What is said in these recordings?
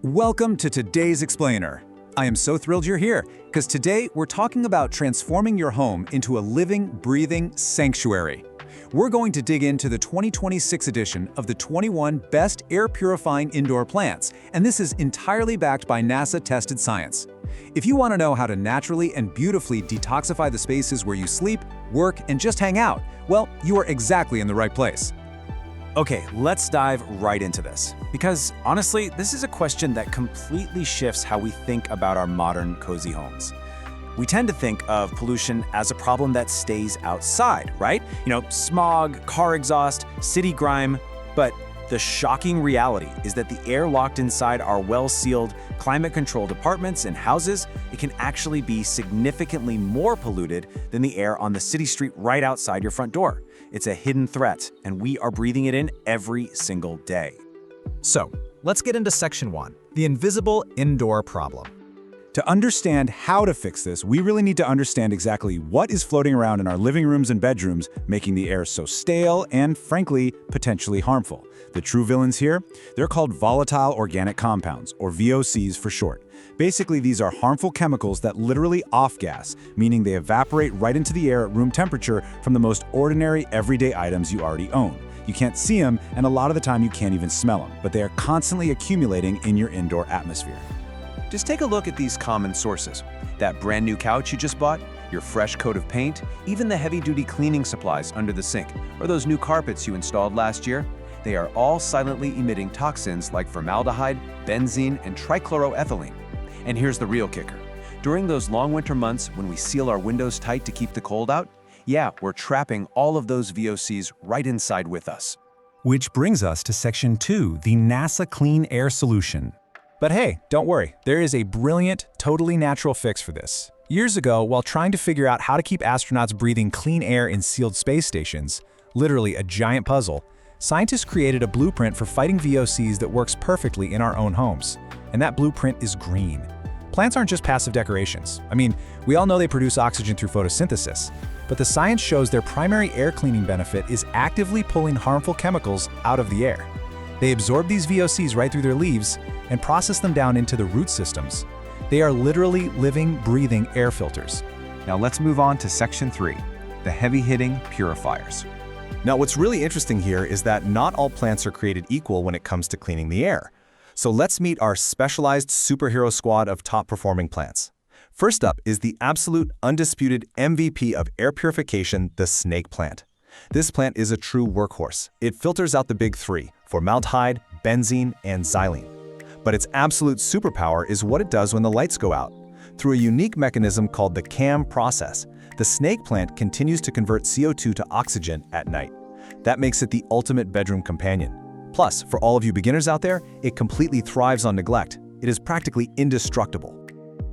Welcome to today's Explainer. I am so thrilled you're here, because today we're talking about transforming your home into a living, breathing sanctuary. We're going to dig into the 2026 edition of the 21 Best Air-Purifying Indoor Plants, and this is entirely backed by NASA-tested science. If you want to know how to naturally and beautifully detoxify the spaces where you sleep, work, and just hang out, well, you are exactly in the right place. Okay, let's dive right into this. Because honestly, this is a question that completely shifts how we think about our modern, cozy homes. We tend to think of pollution as a problem that stays outside, right? Smog, car exhaust, city grime. But the shocking reality is that the air locked inside our well-sealed, climate-controlled apartments and houses, it can actually be significantly more polluted than the air on the city street right outside your front door. It's a hidden threat, and we are breathing it in every single day. So, let's get into Section 1, the invisible indoor problem. To understand how to fix this, we really need to understand exactly what is floating around in our living rooms and bedrooms, making the air so stale and, frankly, potentially harmful. The true villains here? They're called volatile organic compounds, or VOCs for short. Basically, these are harmful chemicals that literally off-gas, meaning they evaporate right into the air at room temperature from the most ordinary, everyday items you already own. You can't see them, and a lot of the time you can't even smell them, but they are constantly accumulating in your indoor atmosphere. Just take a look at these common sources. That brand new couch you just bought, your fresh coat of paint, even the heavy-duty cleaning supplies under the sink, or those new carpets you installed last year. They are all silently emitting toxins like formaldehyde, benzene, and trichloroethylene. And here's the real kicker. During those long winter months when we seal our windows tight to keep the cold out, yeah, we're trapping all of those VOCs right inside with us. Which brings us to Section 2, the NASA Clean Air Solution. But hey, don't worry, there is a brilliant, totally natural fix for this. Years ago, while trying to figure out how to keep astronauts breathing clean air in sealed space stations, literally a giant puzzle, scientists created a blueprint for fighting VOCs that works perfectly in our own homes. And that blueprint is green. Plants aren't just passive decorations. I mean, we all know they produce oxygen through photosynthesis, but the science shows their primary air cleaning benefit is actively pulling harmful chemicals out of the air. They absorb these VOCs right through their leaves and process them down into the root systems. They are literally living, breathing air filters. Now let's move on to Section 3, the heavy-hitting purifiers. Now, what's really interesting here is that not all plants are created equal when it comes to cleaning the air. So let's meet our specialized superhero squad of top-performing plants. First up is the absolute undisputed MVP of air purification, the snake plant. This plant is a true workhorse. It filters out the big three: formaldehyde, benzene, and xylene. But its absolute superpower is what it does when the lights go out. Through a unique mechanism called the CAM process, the snake plant continues to convert CO2 to oxygen at night. That makes it the ultimate bedroom companion. Plus, for all of you beginners out there, it completely thrives on neglect. It is practically indestructible.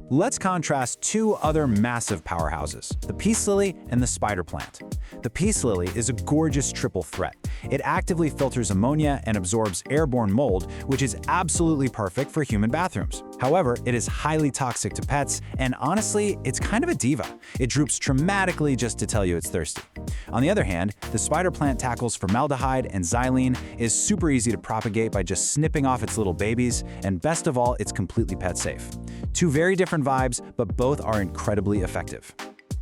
Let's contrast two other massive powerhouses, the peace lily and the spider plant. The peace lily is a gorgeous triple threat. It actively filters ammonia and absorbs airborne mold, which is absolutely perfect for human bathrooms. However, it is highly toxic to pets, and honestly, it's kind of a diva. It droops dramatically just to tell you it's thirsty. On the other hand, the spider plant tackles formaldehyde and xylene, is super easy to propagate by just snipping off its little babies, and best of all, it's completely pet safe. Two very different vibes, but both are incredibly effective.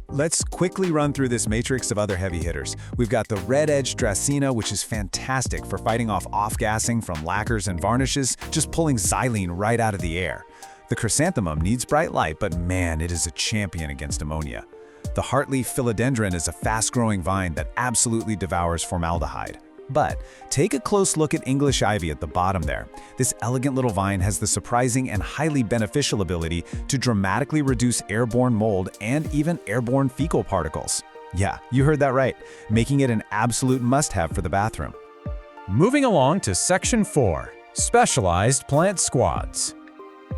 Let's quickly run through this matrix of other heavy hitters. We've got the red-edged Dracena, which is fantastic for fighting off-gassing from lacquers and varnishes, just pulling xylene right out of the air. The chrysanthemum needs bright light, but man, it is a champion against ammonia. The heartleaf philodendron is a fast-growing vine that absolutely devours formaldehyde. But take a close look at English ivy at the bottom there. This elegant little vine has the surprising and highly beneficial ability to dramatically reduce airborne mold and even airborne fecal particles. Yeah, you heard that right, making it an absolute must-have for the bathroom. Moving along to Section 4, Specialized Plant Squads.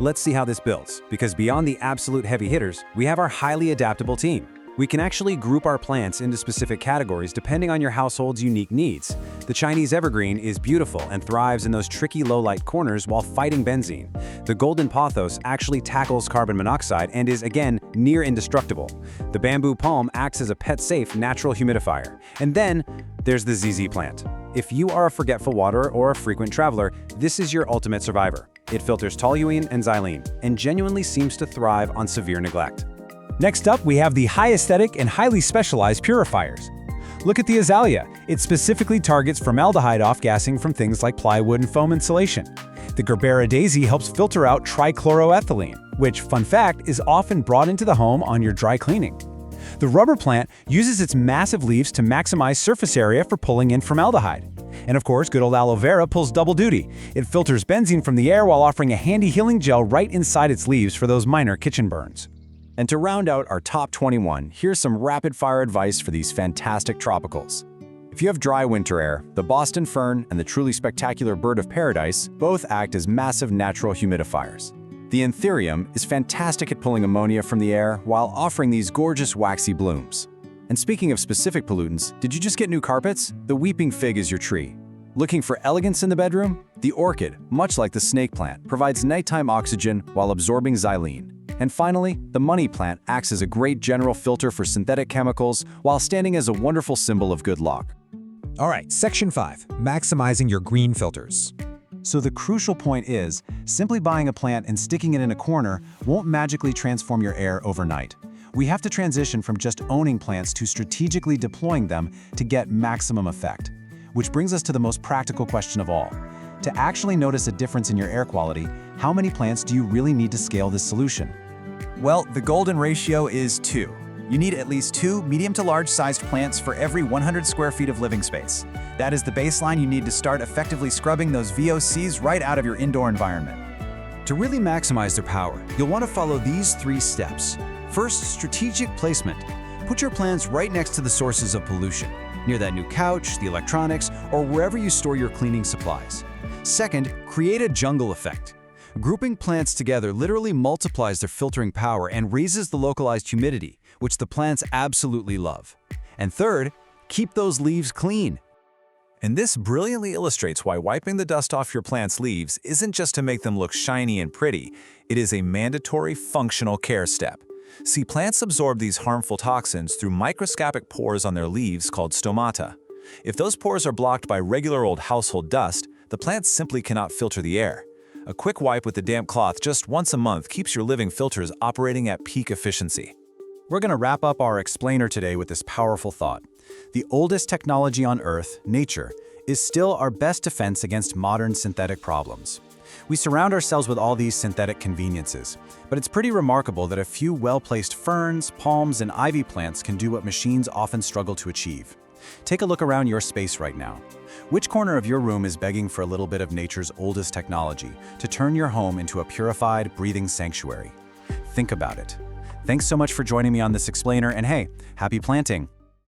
Let's see how this builds, because beyond the absolute heavy hitters, we have our highly adaptable team. We can actually group our plants into specific categories depending on your household's unique needs. The Chinese evergreen is beautiful and thrives in those tricky low-light corners while fighting benzene. The golden pothos actually tackles carbon monoxide and is, again, near indestructible. The bamboo palm acts as a pet-safe natural humidifier. And then there's the ZZ plant. If you are a forgetful waterer or a frequent traveler, this is your ultimate survivor. It filters toluene and xylene, and genuinely seems to thrive on severe neglect. Next up, we have the high aesthetic and highly specialized purifiers. Look at the azalea. It specifically targets formaldehyde off-gassing from things like plywood and foam insulation. The Gerbera daisy helps filter out trichloroethylene, which, fun fact, is often brought into the home on your dry cleaning. The rubber plant uses its massive leaves to maximize surface area for pulling in formaldehyde. And of course, good old aloe vera pulls double duty. It filters benzene from the air while offering a handy healing gel right inside its leaves for those minor kitchen burns. And to round out our top 21, here's some rapid-fire advice for these fantastic tropicals. If you have dry winter air, the Boston fern and the truly spectacular bird of paradise both act as massive natural humidifiers. The anthurium is fantastic at pulling ammonia from the air while offering these gorgeous waxy blooms. And speaking of specific pollutants, did you just get new carpets? The weeping fig is your tree. Looking for elegance in the bedroom? The orchid, much like the snake plant, provides nighttime oxygen while absorbing xylene. And finally, the money plant acts as a great general filter for synthetic chemicals while standing as a wonderful symbol of good luck. All right, Section 5, maximizing your green filters. So the crucial point is, simply buying a plant and sticking it in a corner won't magically transform your air overnight. We have to transition from just owning plants to strategically deploying them to get maximum effect. Which brings us to the most practical question of all. To actually notice a difference in your air quality, how many plants do you really need to scale this solution? Well, the golden ratio is 2. You need at least 2 medium to large-sized plants for every 100 square feet of living space. That is the baseline you need to start effectively scrubbing those VOCs right out of your indoor environment. To really maximize their power, you'll want to follow these 3 steps. First, strategic placement. Put your plants right next to the sources of pollution, near that new couch, the electronics, or wherever you store your cleaning supplies. Second, create a jungle effect. Grouping plants together literally multiplies their filtering power and raises the localized humidity, which the plants absolutely love. And third, keep those leaves clean. And this brilliantly illustrates why wiping the dust off your plant's leaves isn't just to make them look shiny and pretty, it is a mandatory functional care step. See, plants absorb these harmful toxins through microscopic pores on their leaves called stomata. If those pores are blocked by regular old household dust, the plants simply cannot filter the air. A quick wipe with a damp cloth just once a month keeps your living filters operating at peak efficiency. We're going to wrap up our explainer today with this powerful thought. The oldest technology on Earth, nature, is still our best defense against modern synthetic problems. We surround ourselves with all these synthetic conveniences, but it's pretty remarkable that a few well-placed ferns, palms, and ivy plants can do what machines often struggle to achieve. Take a look around your space right now. Which corner of your room is begging for a little bit of nature's oldest technology to turn your home into a purified, breathing sanctuary? Think about it. Thanks so much for joining me on this explainer, and hey, happy planting!